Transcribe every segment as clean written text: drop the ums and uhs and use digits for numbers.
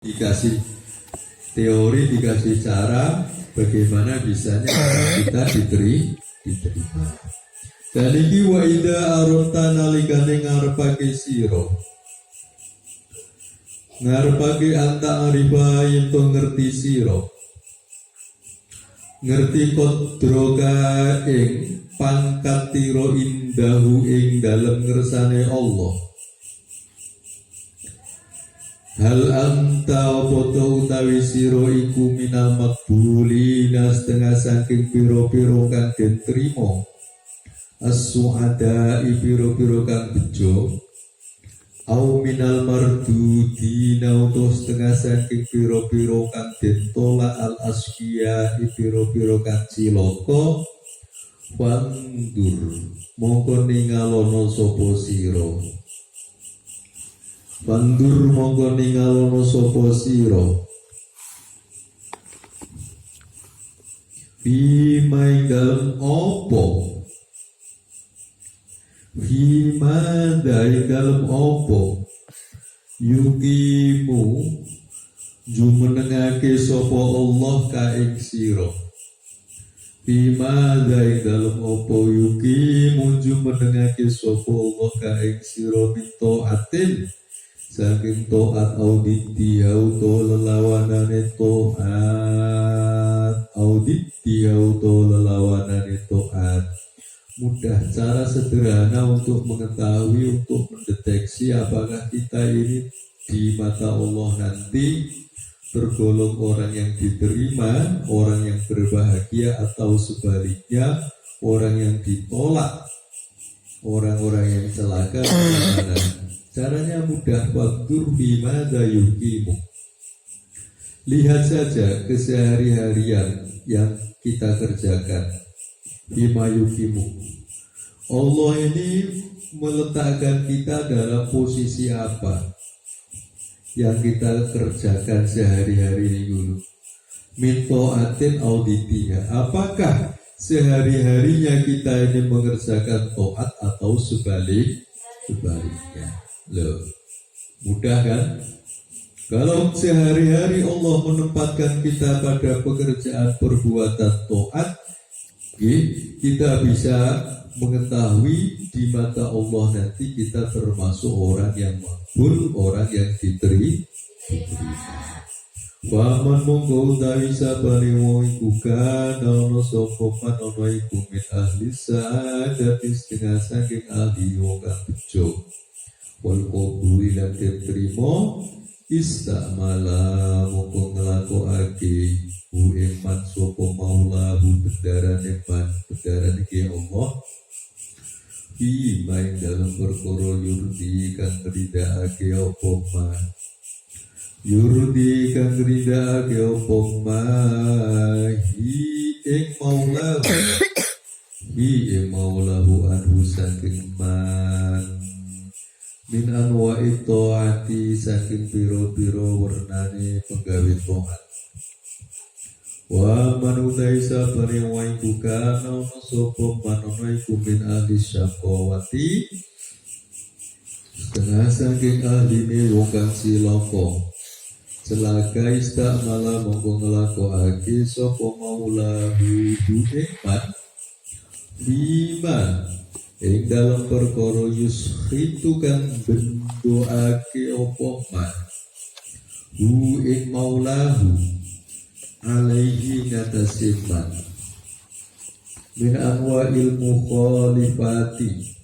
dikasih teori, dikasih cara bagaimana bisanya kita diterima. Dan iki wa ida aronta nalikane ngarepake sira, ngarepake anta arifa yento ngerti sira, ngerti kodroka ing pangkat tiro indahu ing dalem ngersane Allah. Hal anta opoto utawi siro iku minal makbulina setengah saking piro-piro kang den trimo, as-su'ada piro-piro kang bejo, au minal mardudina utuh setengah saking piro-piro kang den tolak al-asfiya piro-piro kang ciloko. Wandur mongko ningalono sapa sira, Bandur mongko ningalono sapa sira bima ing dalem apa, bima ing dalem apa yukimu jumenengake sapa Allah ka ing sira, bima ing dalem apa yukimu jumenengake sapa Allah ka ing sira minto atin saking to'at auditi auto lelawanane to'at, auditi auto lelawanane to'at. Mudah, cara sederhana untuk mengetahui, untuk mendeteksi apakah kita ini di mata Allah nanti tergolong orang yang diterima, orang yang berbahagia, atau sebaliknya orang yang ditolak, orang-orang yang celaka. Caranya mudah, waktu bima dayukimu. Lihat saja kesehari-harian yang kita kerjakan. Bima yukimu. Allah ini meletakkan kita dalam posisi apa yang kita kerjakan sehari-hari ini dulu. Minto atin auditinya. Apakah sehari-harinya kita ini mengerjakan to'at atau sebaliknya? Loh, mudah kan? Kalau sehari-hari Allah menempatkan kita pada pekerjaan perbuatan to'at, kita bisa mengetahui di mata Allah nanti kita termasuk orang yang makbul, orang yang diterima. Waman monggo utawi sabane wong iku kana ana sapa man ana iku min ahli sa'adati setengah saking ahli wong kang bejo. Wal qabuli lan diterima istamala mongko nglakokake hu iman sapa maulahu bendarane man, bendarane ki Allah fi main dalam perkara yurdi kang ridhaake apa man, yurdi kang ridhaake apa man hi ing maulahu, hi ing maulahu anhu saking man min anwa'i ta'ati saking piro-piro warnane penggawe to'at. Wa manutai sabari wa iku kana ono sapa manana iku min ahli syaqawati setengah saking ahline wong kang cilaka. Celaka istamala mongko nglakokake sapa maulahu iman bima ing dalam perkara yusritu kang bendoake apa man hu ing maulahu alaihi ngatasi man min anwa'il mukhalifati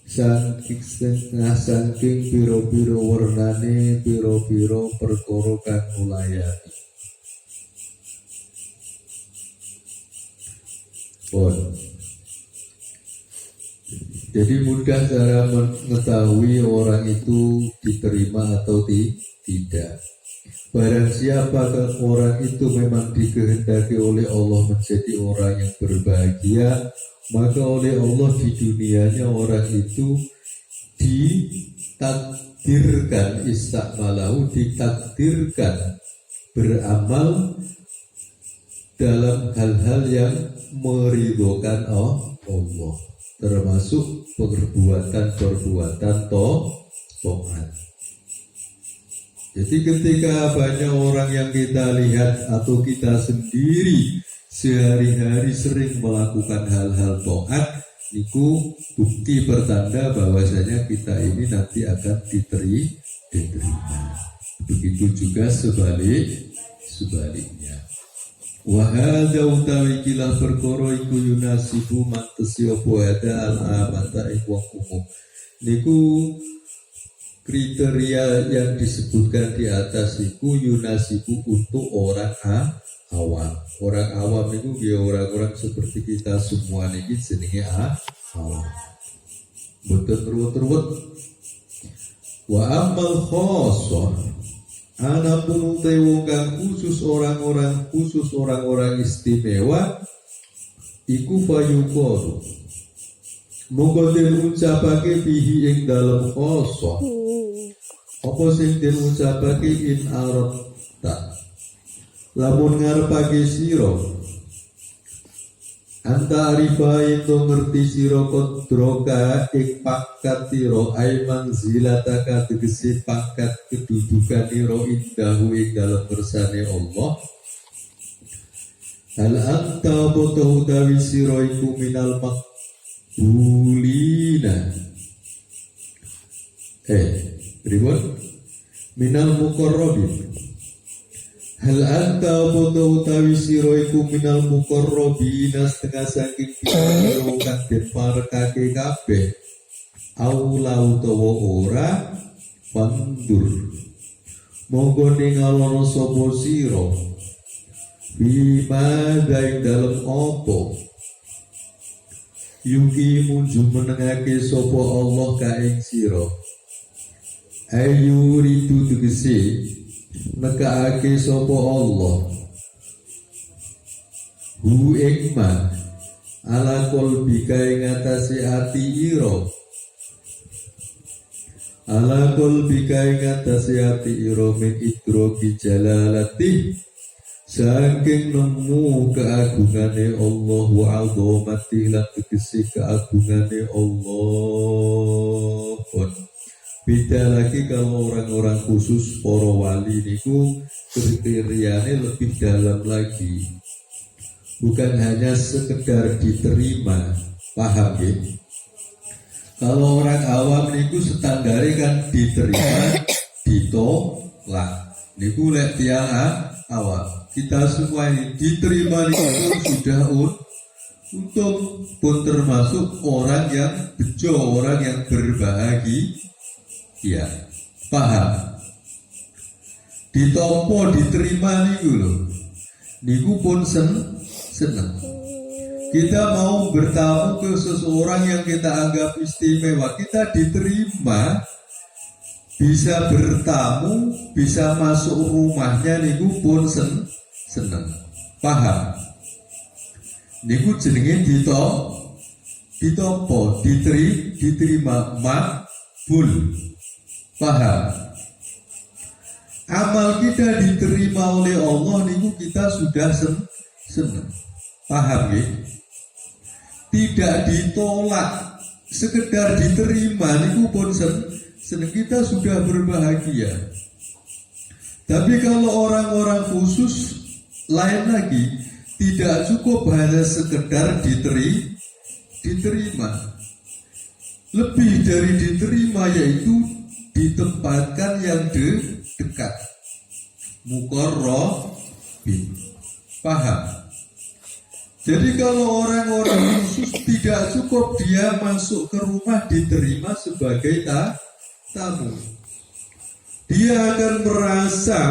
saking piro-piro warnane piro-piro perkara kang mulayani. Jadi mudah cara mengetahui orang itu diterima atau tidak. Barang siapa orang itu memang dikehendaki oleh Allah menjadi orang yang berbahagia, maka oleh Allah di dunianya orang itu ditakdirkan istakmalahu, ditakdirkan beramal dalam hal-hal yang meridhokan Allah, termasuk perbuatan-perbuatan to'at. Jadi ketika banyak orang yang kita lihat atau kita sendiri sehari-hari sering melakukan hal-hal taat, niku bukti pertanda bahwasanya kita ini nanti akan diterima. Begitu juga sebaliknya. Wahada utawi kilah perkara iku yunasibu mantesi apa ada al-amata ing wong umum. Niku kriteria yang disebutkan di atas itu yunasibu untuk orang awam. Orang awam itu dia orang-orang seperti kita semua ini jenenge awam. Betul ruwet-ruwet. Wa amal khosoh anapun wong kang khusus orang-orang istimewa iku fayuqalu monggo den ucapake bihi ing dalem khosoh apa sing den ucapake in arata lamun ngarepake sira anta arifa itu ngerti sira kodroka ing pangkat sira ai manzilataka tegese pangkat kedudukan sira indahu ing dalem kersane Allah. Hal anta boto utawi sira iku minal maqbulina ribut minal muqarrabin. Hal anta boto utawi sira iku minal muqarrabina setengah saking pira kang den parekake kabeh aula utawa ora pandur monggo ningalono sapa sira bima daing dalem apa yuki munju menengake sapa Allah ka ing sira ayu ridu tegese nekaake sapa Allah hu ikma ala qalbika ing atase ati ira ala qalbika ing atase ati ira min idroki jalalati saking nemu keagungane Allah wa azamati lan tegese keagungane Allah. Beda lagi kalau orang-orang khusus para wali niku kriterianya lebih dalam lagi. Bukan hanya sekedar diterima, paham ya? Kalau orang awam niku standarnya kan diterima, ditolak. Niku lek tiang awam. Kita semua ini diterima niku sudah untuk pun termasuk orang yang bejo, orang yang berbahagia. Ya, paham. Ditompo diterima niku lho. Niku pun seneng. Kita mau bertamu ke seseorang yang kita anggap istimewa, kita diterima, bisa bertamu, bisa masuk rumahnya niku pun seneng. Paham? Niku jenenge ditompo, diterima makbul. Paham? Amal kita diterima oleh Allah niku kita sudah senang. Paham ya? Tidak ditolak, sekedar diterima niku pun senang, kita sudah berbahagia. Tapi kalau orang-orang khusus lain lagi, tidak cukup hanya sekedar diterima. Lebih dari diterima yaitu ditempatkan yang dekat, muqarrabin. Paham? Jadi kalau orang-orang khusus tidak cukup dia masuk ke rumah diterima sebagai tamu, dia akan merasa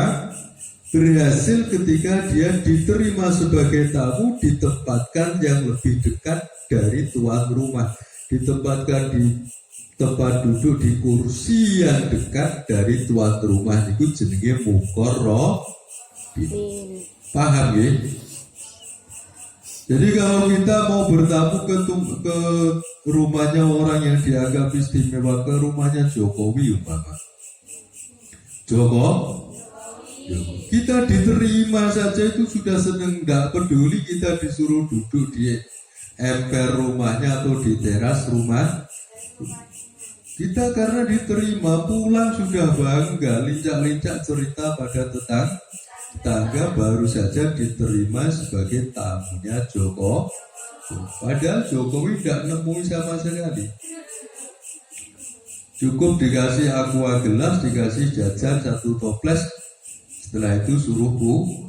berhasil ketika dia diterima sebagai tamu, ditempatkan yang lebih dekat dari tuan rumah, ditempatkan di tempat duduk di kursi yang dekat dari tuan rumah itu jenenge muqarrabin. Paham ya? Jadi kalau kita mau bertamu ke rumahnya orang yang dianggap istimewa, ke rumahnya Jokowi umpama. Kita diterima saja itu sudah seneng, tidak peduli kita disuruh duduk di emper rumahnya atau di teras rumah. Kita karena diterima pulang sudah bangga, lincah-lincah cerita pada tetangga baru saja diterima sebagai tamunya Joko. Padahal Jokowi tidak nemui sama sekali. Cukup dikasih aqua gelas, dikasih jajan 1 toples, setelah itu suruh pulang.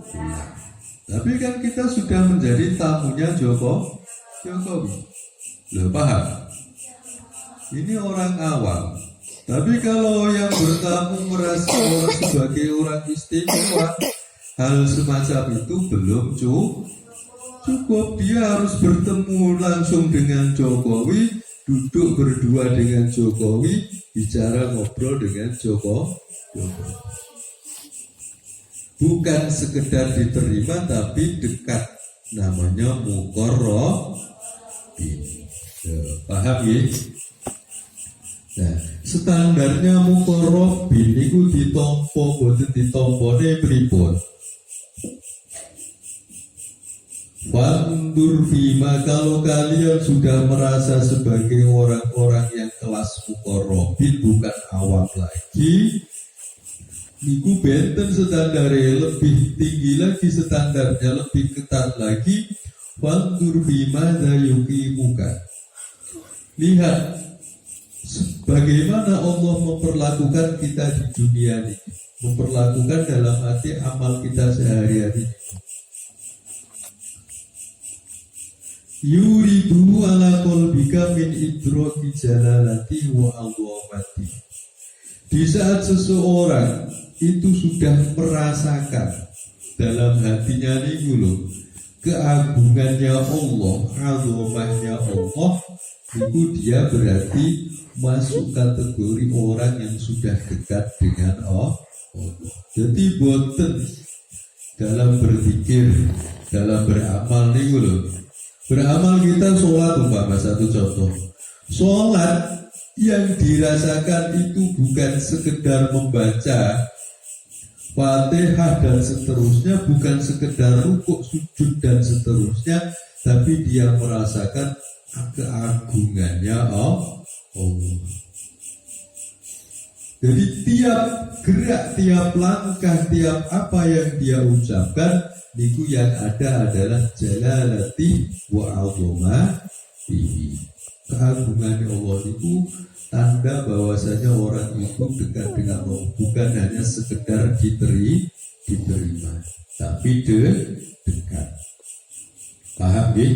Tapi kan kita sudah menjadi tamunya Jokowi. Loh, paham? Ini orang awam. Tapi kalau yang bertamu merasa orang sebagai orang istimewa, hal semacam itu belum cukup. Dia harus bertemu langsung dengan Jokowi, duduk berdua dengan Jokowi, bicara ngobrol dengan Jokowi. Bukan sekedar diterima tapi dekat, namanya muqarrabin. Paham ya? Nah, standarnya muqarrabin itu ditompo, boten ditompone pripun? Fandur bima, kalau kalian sudah merasa sebagai orang-orang yang kelas muqarrabin, bukan awam lagi, niku benten standarnya lebih tinggi lagi, standarnya lebih ketat lagi. Fandur bima dayuki muka. Lihat bagaimana Allah memperlakukan kita di dunia ini, memperlakukan dalam arti amal kita sehari-hari. Yuridu ala qalbika min idraki jalalati wa azamati. Di saat seseorang itu sudah merasakan dalam hatinya nih loh keagungannya Allah, azamahnya Allah, itu dia berarti masuk kategori orang yang sudah dekat dengan Allah. Jadi boten dalam berzikir, dalam beramal nih loh. Beramal kita sholat, umpama satu contoh. Sholat yang dirasakan itu bukan sekedar membaca Fatihah dan seterusnya, bukan sekedar rukuk, sujud dan seterusnya, tapi dia merasakan keagungannya Allah. Jadi tiap gerak, tiap langkah, tiap apa yang dia ucapkan, niku yang ada adalah jalalati wa azamati. Keagungan Allah itu tanda bahwasanya orang itu dekat dengan Allah, bukan hanya sekedar diterima, tapi dekat. Paham ya?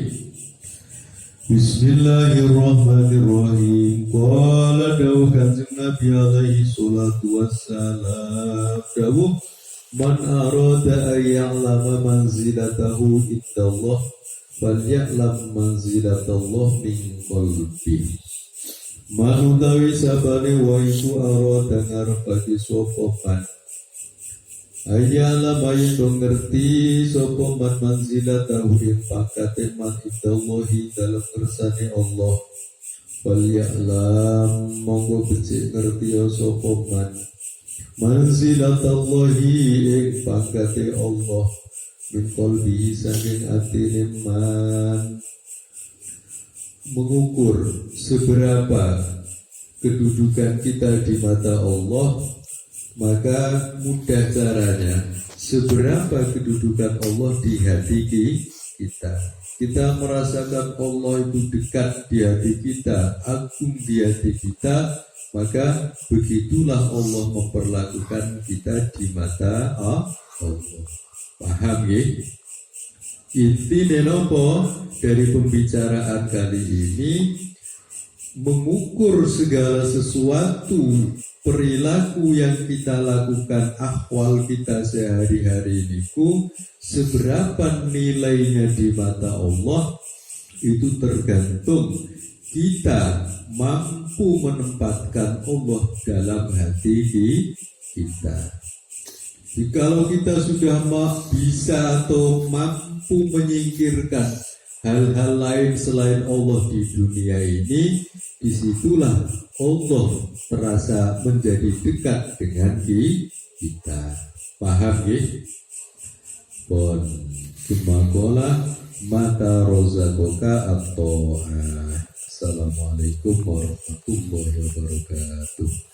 Bismillahirrahmanirrahim. Qala dawuh Kanjeng Nabi alaihi salatu wassalam, dawuh man arada ayya'lama manzilatahu indallah falya'lam manzilatallah min qalbi. Man utawi sabane wa iku arada ngarepake sapa man ayya'lama yen ngerti sapa man manzilatahu ing pangkate man indallahi dalem kersane Allah. Falya'lam monggo becik ngerti sapa man manzilatallahi ing pangkate Allah min qalbi saking atine man. Mengukur seberapa kedudukan kita di mata Allah, maka mudah caranya seberapa kedudukan Allah di hati kita. Kita merasakan Allah itu dekat di hati kita, agung di hati kita, maka begitulah Allah memperlakukan kita di mata Allah. Paham ya? Inti nopo dari pembicaraan kali ini, mengukur segala sesuatu perilaku yang kita lakukan, ahwal kita sehari-hari ini, seberapa nilainya di mata Allah, itu tergantung kita mampu menempatkan Allah dalam hati kita. Jikalau kita sudah bisa atau mampu menyingkirkan hal-hal lain selain Allah di dunia ini, disitulah Allah terasa menjadi dekat dengan kita. Paham ya? Pon kemakola mata rozakoka atau Wassalamualaikum warahmatullahi wabarakatuh.